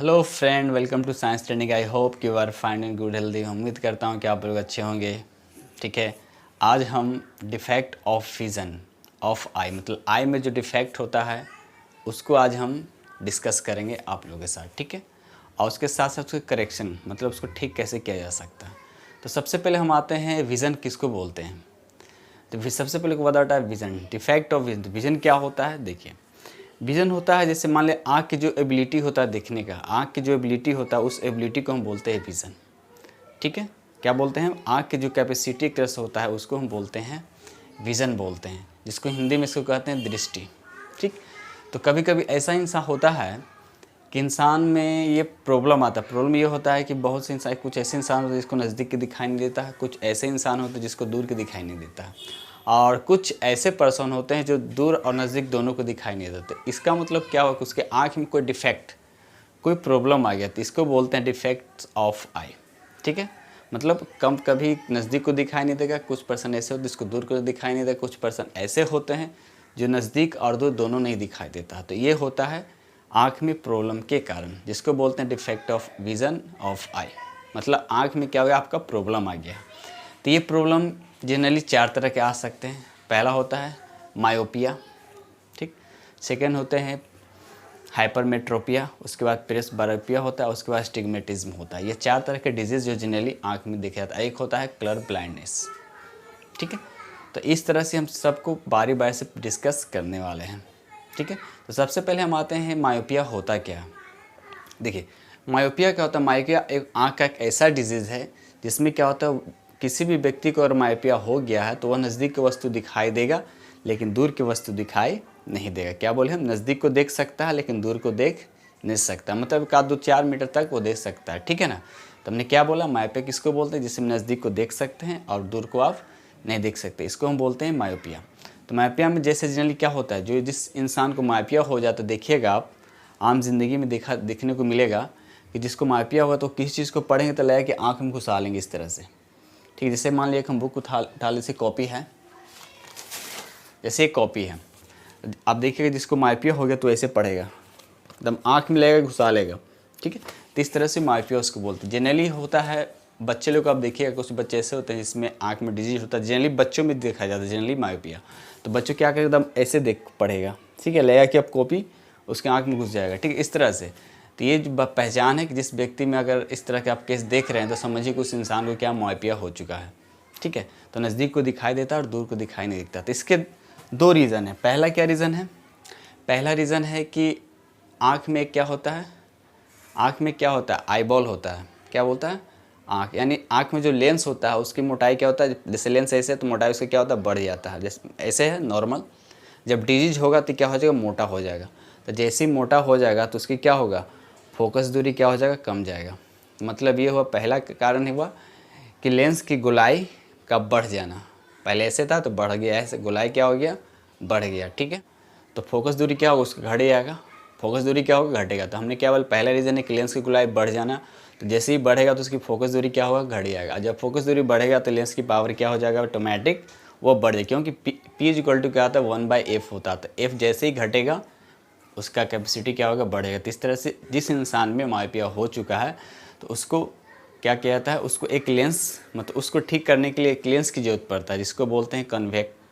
Hello friend, welcome to science training. I hope you are fine and good healthy. उम्मीद करता हूँ कि आप लोग अच्छे होंगे। ठीक है, आज हम डिफेक्ट ऑफ विज़न ऑफ आई, मतलब आई में जो डिफेक्ट होता है उसको आज हम डिस्कस करेंगे आप लोगों के साथ। ठीक है, और उसके साथ साथ उसके करेक्शन, मतलब उसको ठीक कैसे किया जा सकता है। तो सबसे पहले हम आते हैं विज़न किसको बोलते हैं। तो फिर सबसे पहले को बताता है vision, defect of vision. Vision क्या होता है, देखिए विज़न होता है जैसे मान ले आँख की जो एबिलिटी होता है देखने का, आँख की जो एबिलिटी होता है उस एबिलिटी को हम बोलते हैं विज़न। ठीक है, क्या बोलते हैं, आँख की जो कैपेसिटी एक तरह से होता है उसको हम बोलते हैं विज़न बोलते हैं, जिसको हिंदी में इसको कहते हैं दृष्टि। ठीक, तो कभी कभी ऐसा इंसान होता है कि इंसान में ये प्रॉब्लम आता है। प्रॉब्लम ये होता है कि बहुत से इंसान, कुछ ऐसे इंसान होते हैं जिसको नज़दीक के दिखाई नहीं देता है, कुछ ऐसे इंसान होते हैं जिसको दूर के दिखाई नहीं देता है, और कुछ ऐसे पर्सन होते हैं जो दूर और नज़दीक दोनों को दिखाई नहीं देते। इसका मतलब क्या हुआ कि उसके आँख में कोई डिफेक्ट, कोई प्रॉब्लम आ गया, तो इसको बोलते हैं डिफेक्ट्स ऑफ आई। ठीक है, मतलब कम कभी नज़दीक को दिखाई नहीं देगा, कुछ पर्सन ऐसे होते जिसको दूर को दिखाई नहीं देगा, कुछ पर्सन ऐसे होते हैं जो नज़दीक और दूर दोनों नहीं दिखाई देता। तो ये होता है आँख में प्रॉब्लम के कारण, जिसको बोलते हैं डिफेक्ट ऑफ विज़न ऑफ आई। मतलब आँख में क्या हो गया, आपका प्रॉब्लम आ गया। तो ये प्रॉब्लम जनरली 4 तरह के आ सकते हैं। पहला होता है मायोपिया, ठीक। सेकेंड होते हैं हाइपरमेट्रोपिया, उसके बाद प्रेसबायोपिया होता है, उसके बाद स्टिग्मेटिज्म होता है। ये 4 तरह के डिजीज़ जो जनरली आँख में देखे जाता है। एक होता है कलर ब्लाइंडनेस। ठीक है, तो इस तरह से हम सबको बारी बारी से डिस्कस करने वाले हैं। ठीक है, तो सबसे पहले हम आते हैं मायोपिया होता क्या है। देखिए मायोपिया क्या होता है, मायोपिया एक आँख का एक ऐसा डिजीज़ है जिसमें क्या होता है, किसी भी व्यक्ति को अगर मायोपिया हो गया है तो वह नज़दीक की वस्तु दिखाई देगा लेकिन दूर की वस्तु दिखाई नहीं देगा। क्या बोले हम, नज़दीक को देख सकता है लेकिन दूर को देख नहीं सकता, मतलब एक आध 2-4 मीटर तक वो देख सकता है। ठीक है ना, तो हमने क्या बोला, मायोपिया किसको बोलते हैं, जिसमें नज़दीक को देख सकते हैं और दूर को आप नहीं देख सकते, इसको हम बोलते हैं मायोपिया। तो मायोपिया में जैसे जनरली क्या होता है, जो जिस इंसान को मायोपिया हो जाता है, देखिएगा आप आम जिंदगी में देखने को मिलेगा कि जिसको मायोपिया होगा तो किसी चीज़ को पढ़ेंगे तो लगेगा कि आँख में घुसा लेंगे इस तरह से। ठीक है, जैसे मान लिया हम बुक उठा ले, जैसे कॉपी है, जैसे एक कॉपी है, आप देखिएगा जिसको मायोपिया हो गया तो ऐसे पढ़ेगा, एकदम आँख में लगेगा, घुसा लेगा। ठीक है, तो इस तरह से मायोपिया उसको बोलते हैं। जनरली होता है बच्चे लोग, आप देखिएगा कुछ बच्चे ऐसे होते हैं जिसमें आँख में डिजीज होता है, जनरली बच्चों में देखा जाता है जनरली मायोपिया। तो बच्चों क्या करेगा, एकदम ऐसे देख पढ़ेगा। ठीक है, लगेगा कि अब कॉपी उसके आँख में घुस जाएगा। ठीक है, इस तरह से। तो ये जो पहचान है कि जिस व्यक्ति में अगर इस तरह के आप केस देख रहे हैं तो समझिए कि उस इंसान को क्या मायोपिया हो चुका है। ठीक है, तो नज़दीक को दिखाई देता है और दूर को दिखाई नहीं दिखता। तो इसके 2 रीज़न है। पहला क्या रीज़न है, पहला रीज़न है कि आँख में क्या होता है, आँख में क्या होता है, आई बॉल होता है। क्या बोलता है, आँख, यानी आँख में जो लेंस होता है उसकी मोटाई क्या होता है, जैसे लेंस ऐसे है तो मोटाई उसका क्या होता है, बढ़ जाता है। जैसे ऐसे है नॉर्मल, जब डिजीज होगा तो क्या हो जाएगा, मोटा हो जाएगा। तो जैसे ही मोटा हो जाएगा तो उसकी क्या होगा, फोकस दूरी क्या हो जाएगा, कम जाएगा। मतलब ये हुआ, पहला कारण हुआ कि लेंस की गोलाई का बढ़ जाना। पहले ऐसे था तो बढ़ गया, ऐसे गोलाई क्या हो गया, बढ़ गया। ठीक है, तो फोकस दूरी क्या होगा, उसका घट जाएगा। फोकस दूरी क्या होगा, घटेगा। तो हमने क्या बोला, पहला रीज़न है कि लेंस की गोलाई बढ़ जाना। तो जैसे ही बढ़ेगा तो उसकी फोकस दूरी क्या होगा, घट जाएगा। जब फोकस दूरी बढ़ेगा तो लेंस की पावर क्या हो जाएगा, ऑटोमेटिक वो बढ़ जाएगी, क्योंकि P इक्वल टू क्या होता है, 1/f होता है। तो f जैसे ही घटेगा उसका कैपेसिटी क्या होगा, बढ़ेगा। तो इस तरह से जिस इंसान में मायोपिया हो चुका है तो उसको क्या किया जाता है, उसको एक लेंस, मतलब उसको ठीक करने के लिए एक लेंस की ज़रूरत पड़ता है, जिसको बोलते हैं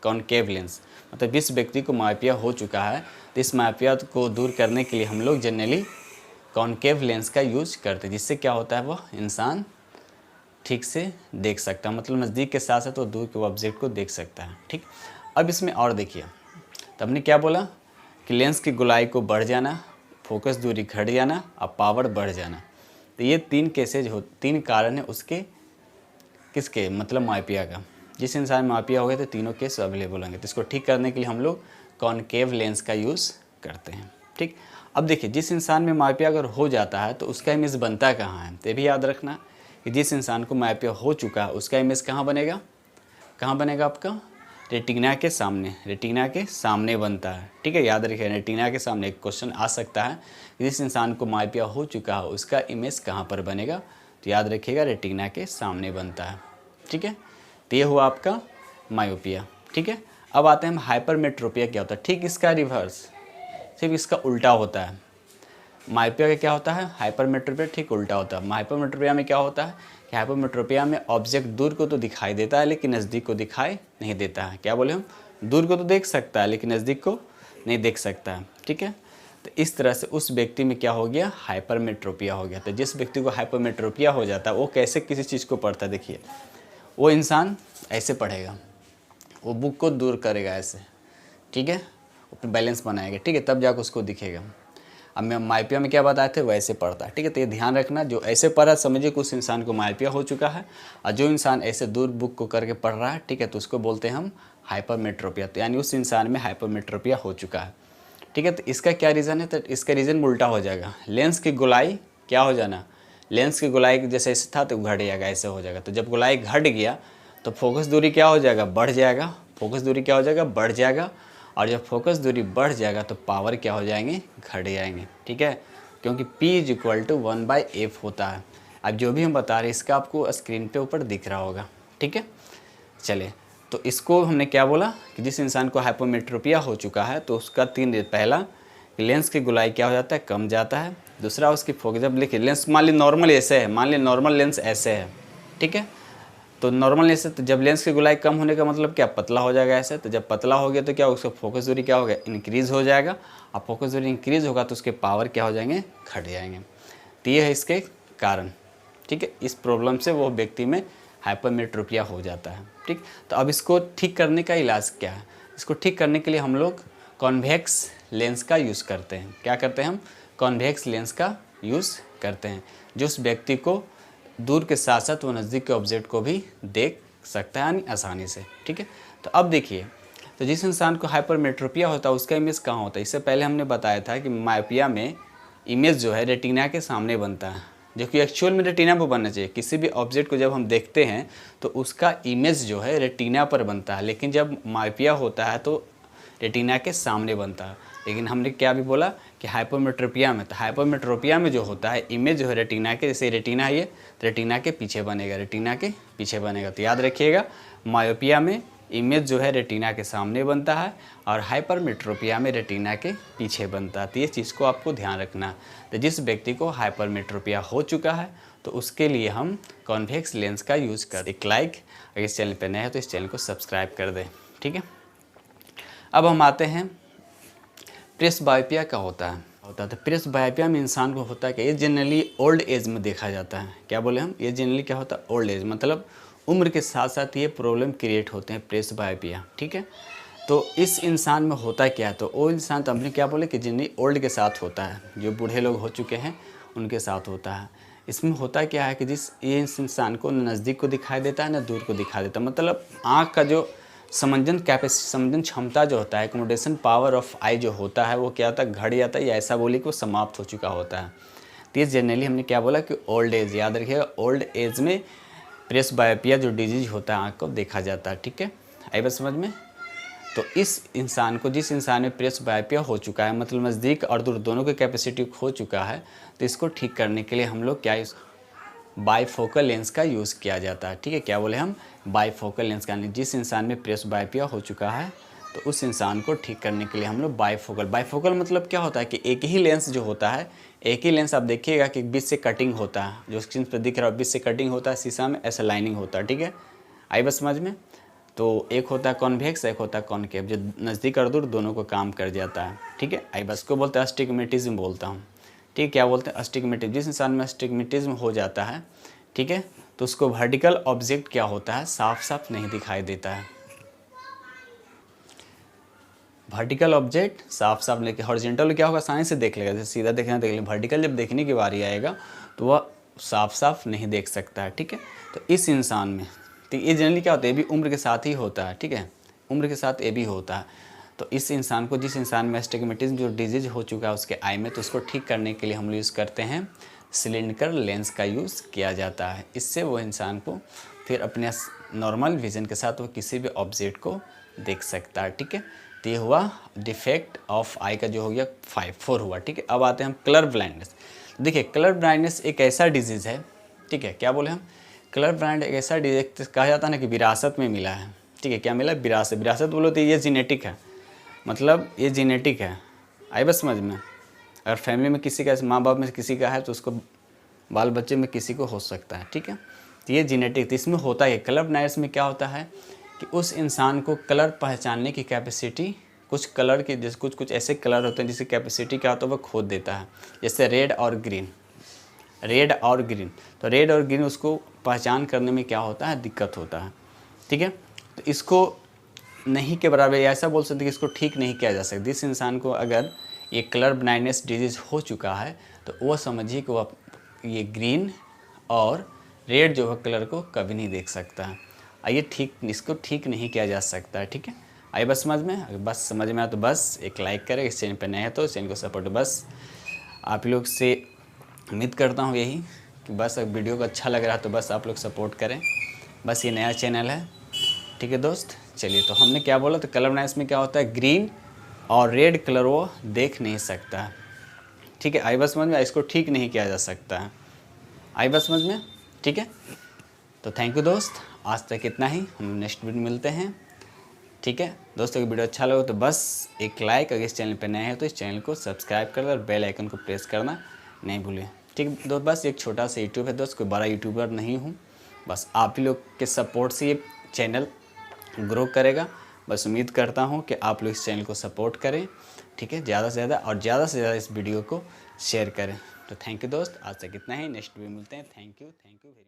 कॉनकेव लेंस। मतलब जिस व्यक्ति को मायोपिया हो चुका है तो इस मायोपिया को दूर करने के लिए हम लोग जनरली कॉनकेव लेंस का यूज करते हैं, जिससे क्या होता है, वह इंसान ठीक से देख सकता है, मतलब नज़दीक के साथ साथ वो दूर के ऑब्जेक्ट को देख सकता है। ठीक, अब इसमें और देखिए, तो हमने क्या बोला कि लेंस की गोलाई को बढ़ जाना, फोकस दूरी घट जाना और पावर बढ़ जाना। तो ये 3 केसेज हो, 3 कारण है उसके, किसके, मतलब मायोपिया का। जिस इंसान में मायोपिया हो गया तो तीनों केस अवेलेबल होंगे। तो इसको ठीक करने के लिए हम लोग कॉनकेव लेंस का यूज़ करते हैं। ठीक, अब देखिए जिस इंसान में मायोपिया अगर हो जाता है तो उसका इमेज बनता कहाँ है, तो ये भी याद रखना कि जिस इंसान को मायोपिया हो चुका है उसका इमेज कहाँ बनेगा, कहाँ बनेगा आपका, रेटिना के सामने, रेटिना के सामने बनता है। ठीक है, याद रखिए रेटिना के सामने। एक क्वेश्चन आ सकता है कि जिस इंसान को मायोपिया हो चुका है उसका इमेज कहाँ पर बनेगा, तो याद रखिएगा रेटिना के सामने बनता है। ठीक है, तो ये हुआ आपका मायोपिया। ठीक है, अब आते हैं हम हाइपरमेट्रोपिया क्या होता है। ठीक इसका रिवर्स, सिर्फ इसका उल्टा होता है। माइपिया का क्या होता है, हाइपरमेट्रोपिया ठीक उल्टा होता है। हाइपरमेट्रोपिया में क्या होता है कि हाइपरमेट्रोपिया में ऑब्जेक्ट दूर को तो दिखाई देता है लेकिन नज़दीक को दिखाई नहीं देता है। क्या बोले हम, दूर को तो देख सकता है लेकिन नज़दीक को नहीं देख सकता है, ठीक है। तो इस तरह से उस व्यक्ति में क्या हो गया, हाइपरमेट्रोपिया हो गया। तो जिस व्यक्ति को हाइपरमेट्रोपिया हो जाता है वो कैसे किसी चीज़ को पढ़ता है, देखिए वो इंसान ऐसे पढ़ेगा, वो बुक को दूर करेगा ऐसे, ठीक है, अपने बैलेंस बनाएगा, ठीक है, तब जाकर उसको दिखेगा। अब मैं माइपिया में क्या बताए थे वैसे पढ़ता है, ठीक है। तो ये ध्यान रखना, जो ऐसे पढ़ा समझिए कि उस इंसान को माइपिया हो चुका है, और जो इंसान ऐसे दूर बुक को करके पढ़ रहा है, ठीक है, तो उसको बोलते हैं हम हाइपरमेट्रोपिया। तो यानी उस इंसान में हाइपरमेट्रोपिया हो चुका है, ठीक है। तो इसका क्या रीज़न है, तो इसका रीज़न उल्टा हो जाएगा। लेंस की गोलाई क्या हो जाना, लेंस की गोलाई जैसे ऐसे था तो घट जाएगा, ऐसे हो जाएगा। तो जब गोलाई घट गया तो फोकस दूरी क्या हो जाएगा, बढ़ जाएगा। फोकस दूरी क्या हो जाएगा, बढ़ जाएगा। और जब फोकस दूरी बढ़ जाएगा तो पावर क्या हो जाएंगे, घट जाएंगे, ठीक है, क्योंकि P = 1/f होता है। अब जो भी हम बता रहे हैं इसका आपको स्क्रीन पे ऊपर दिख रहा होगा, ठीक है। चलिए, तो इसको हमने क्या बोला कि जिस इंसान को हाइपरमेट्रोपिया हो चुका है तो उसका पहला लेंस की गोलाई क्या हो जाता है, कम जाता है। दूसरा उसकी फोकस, जब लिखिए लेंस मान ली नॉर्मल ऐसे है, मान ली नॉर्मल लेंस ऐसे है, ठीक है, तो नॉर्मल लेंस तो जब लेंस की गोलाई कम होने का मतलब क्या, पतला हो जाएगा ऐसे। तो जब पतला हो गया तो क्या, उसका फोकस दूरी क्या हो गया, इंक्रीज़ हो जाएगा। और फोकस दूरी इंक्रीज़ होगा तो उसके पावर क्या हो जाएंगे, घट जाएंगे। तो ये है इसके कारण, ठीक है। इस प्रॉब्लम से वो व्यक्ति में हाइपरमेट्रोपिया हो जाता है, ठीक। तो अब इसको ठीक करने का इलाज क्या है, इसको ठीक करने के लिए हम लोग कॉन्वेक्स लेंस का यूज़ करते हैं। क्या करते हैं हम, कॉन्वेक्स लेंस का यूज़ करते हैं, जो उस व्यक्ति को दूर के साथ साथ वो नज़दीक के ऑब्जेक्ट को भी देख सकता है यानी आसानी से, ठीक है। तो अब देखिए, तो जिस इंसान को हाइपरमेट्रोपिया होता है उसका इमेज कहाँ होता है, इससे पहले हमने बताया था कि माइपिया में इमेज जो है रेटिना के सामने बनता है, जो कि एक्चुअल में रेटिना पर बनना चाहिए। किसी भी ऑब्जेक्ट को जब हम देखते हैं तो उसका इमेज जो है रेटिना पर बनता है, लेकिन जब माइपिया होता है तो रेटिना के सामने बनता है। लेकिन हमने क्या भी बोला कि हाइपरमेट्रोपिया में, तो हाइपरमेट्रोपिया में जो होता है इमेज जो है रेटिना के, जैसे रेटिना है ये, तो रेटिना के पीछे बनेगा, रेटिना के पीछे बनेगा। तो याद रखिएगा, मायोपिया में इमेज जो है रेटिना के सामने बनता है और हाइपरमेट्रोपिया में रेटिना के पीछे बनता है। तो ये चीज़ को आपको ध्यान रखना। तो जिस व्यक्ति को हाइपरमेट्रोपिया हो चुका है तो उसके लिए हम कॉन्वेक्स लेंस का यूज़ कर। एक लाइक, अगर इस चैनल पर नए हैं तो इस चैनल को सब्सक्राइब कर दें, ठीक है। अब हम आते हैं प्रेसबायोपिया का होता है। तो प्रेसबायोपिया में इंसान को होता है कि ये जनरली ओल्ड एज में देखा जाता है। क्या बोले हम, ये जनरली क्या होता है, ओल्ड एज, मतलब उम्र के साथ साथ ये प्रॉब्लम क्रिएट होते हैं प्रेसबायोपिया, ठीक है। तो इस इंसान में होता क्या है, तो वो इंसान तो हमने क्या बोले कि जनरली ओल्ड के साथ होता है, जो बूढ़े लोग हो चुके हैं उनके साथ होता है। इसमें होता क्या है कि ये इस इंसान को न नज़दीक को दिखाई देता है ना दूर को दिखाई देता है, मतलब आँख का जो समंजन क्षमता जो होता है, एकोमोडेशन पावर ऑफ आई जो होता है, वो क्या होता है, घट जाता है, या ऐसा बोली कि वो समाप्त हो चुका होता है। तो ये जनरली हमने क्या बोला कि ओल्ड एज, याद रखिएगा, ओल्ड एज में प्रेसबायोपिया जो डिजीज होता है आँख को देखा जाता है, ठीक है, आई बात समझ में। तो इस इंसान को, जिस इंसान में प्रेसबायोपिया हो चुका है, मतलब नज़दीक और दूर दोनों की कैपेसिटी खो चुका है, तो इसको ठीक करने के लिए हम लोग क्या बाईफोकल लेंस का यूज़ किया जाता है, ठीक है। क्या बोले हम, बाईफोकल लेंस का। जिस इंसान में प्रेसबायोपिया हो चुका है तो उस इंसान को ठीक करने के लिए हम लोग बाईफोकल मतलब क्या होता है कि एक ही लेंस जो होता है, एक ही लेंस आप देखिएगा कि बीच से कटिंग होता है, जो स्क्रीन पर दिख रहा है बीच से कटिंग होता है, शीशा में ऐसा लाइनिंग होता है, ठीक है, आई बस समझ में। तो एक होता है कॉन्वेक्स, एक होता है कॉनकेव, जो नज़दीक और दूर दोनों को काम कर जाता है, ठीक है, आई बस को बोलते हैं अस्टिग्मेटिज्म बोलता हूँ, ठीक। क्या बोलते हैं, अस्टिग्मेटिज्म। जिस इंसान में अस्टिग्मेटिज्म हो जाता है, ठीक है, तो उसको वर्टिकल ऑब्जेक्ट क्या होता है, साफ साफ नहीं दिखाई देता है। वर्टिकल ऑब्जेक्ट साफ साफ, लेकिन हॉरिजॉन्टल क्या होगा, आसानी से देख लेगा, जैसे सीधा देखना देख लेगा। वर्टिकल जब देखने की बारी आएगा तो वह साफ साफ नहीं देख सकता है, ठीक है। तो इस इंसान में, तो ये जनरली क्या होता है, ये भी उम्र के साथ ही होता है, ठीक है, उम्र के साथ ये भी होता है। तो इस इंसान को, जिस इंसान में एस्टिग्मेटिज्म जो डिजीज हो चुका है उसके आई में, तो उसको ठीक करने के लिए हम लोग यूज़ करते हैं सिलिंड्रिकल लेंस का यूज़ किया जाता है। इससे वो इंसान को फिर अपने नॉर्मल विजन के साथ वो किसी भी ऑब्जेक्ट को देख सकता है, ठीक है। तो ये हुआ डिफेक्ट ऑफ आई का जो हो गया 4 हुआ, ठीक है। अब आते हैं हम कलर ब्लाइंडनेस। देखिए, कलर ब्लाइंडनेस एक ऐसा डिजीज़ है, ठीक है, क्या बोले हम, कलर ब्लाइंड एक ऐसा डिजीज कहा जाता है ना कि विरासत में मिला है, ठीक है। क्या मिला, विरासत। विरासत बोलो तो ये जेनेटिक है, मतलब ये जेनेटिक है, आई बस समझ में। अगर फैमिली में किसी का, माँ बाप में किसी का है तो उसको बाल बच्चे में किसी को हो सकता है, ठीक है। तो ये जेनेटिक, तो इसमें होता है कलर ब्लाइंडनेस में क्या होता है कि उस इंसान को कलर पहचानने की कैपेसिटी, कुछ कलर के जैसे कुछ ऐसे कलर होते हैं जिसकी कैपेसिटी क्या होता है वो खो देता है, जैसे रेड और ग्रीन। तो रेड और ग्रीन उसको पहचान करने में क्या होता है, दिक्कत होता है, ठीक है। तो इसको नहीं के बराबर, ऐसा बोल सकते कि इसको ठीक नहीं किया जा सकता। जिस इंसान को अगर ये कलर ब्लाइंडनेस डिजीज़ हो चुका है तो वो समझिए कि वो ये ग्रीन और रेड जो है कलर को कभी नहीं देख सकता है। आइए इसको ठीक नहीं किया जा सकता है, ठीक है। आइए बस समझ में, अगर बस समझ में आए तो बस एक लाइक करें, इस चैनल पर नए हैं तो इस चैनल को सपोर्ट। बस आप लोग से उम्मीद करता हूँ यही कि बस अगर वीडियो को अच्छा लग रहा है तो बस आप लोग सपोर्ट करें। बस ये नया चैनल है, ठीक है दोस्त। चलिए, तो हमने क्या बोला, तो कलर ब्लाइंडनेस में क्या होता है, ग्रीन और रेड कलर वो देख नहीं सकता है, ठीक है। आई बात समझ में, इसको ठीक नहीं किया जा सकता है। आई बात समझ में, ठीक है। तो थैंक यू दोस्त, आज तक इतना ही, हम नेक्स्ट वीडियो मिलते हैं, ठीक है। दोस्तों अगर वीडियो अच्छा लगे तो बस एक लाइक, अगर इस चैनल पर नए हैं तो इस चैनल को सब्सक्राइब कर दो और बेल आइकन को प्रेस करना नहीं भूलिए, ठीक है दोस्त। बस एक छोटा सा यूट्यूब है दोस्त, कोई बड़ा यूट्यूबर नहीं हूँ, बस आप ही लोग के सपोर्ट से ये चैनल ग्रो करेगा। बस उम्मीद करता हूँ कि आप लोग इस चैनल को सपोर्ट करें, ठीक है, ज़्यादा से ज़्यादा, और ज़्यादा से ज़्यादा इस वीडियो को शेयर करें। तो थैंक यू दोस्त, आज तक इतना ही, नेक्स्ट वीडियो मिलते हैं। Thank you very much.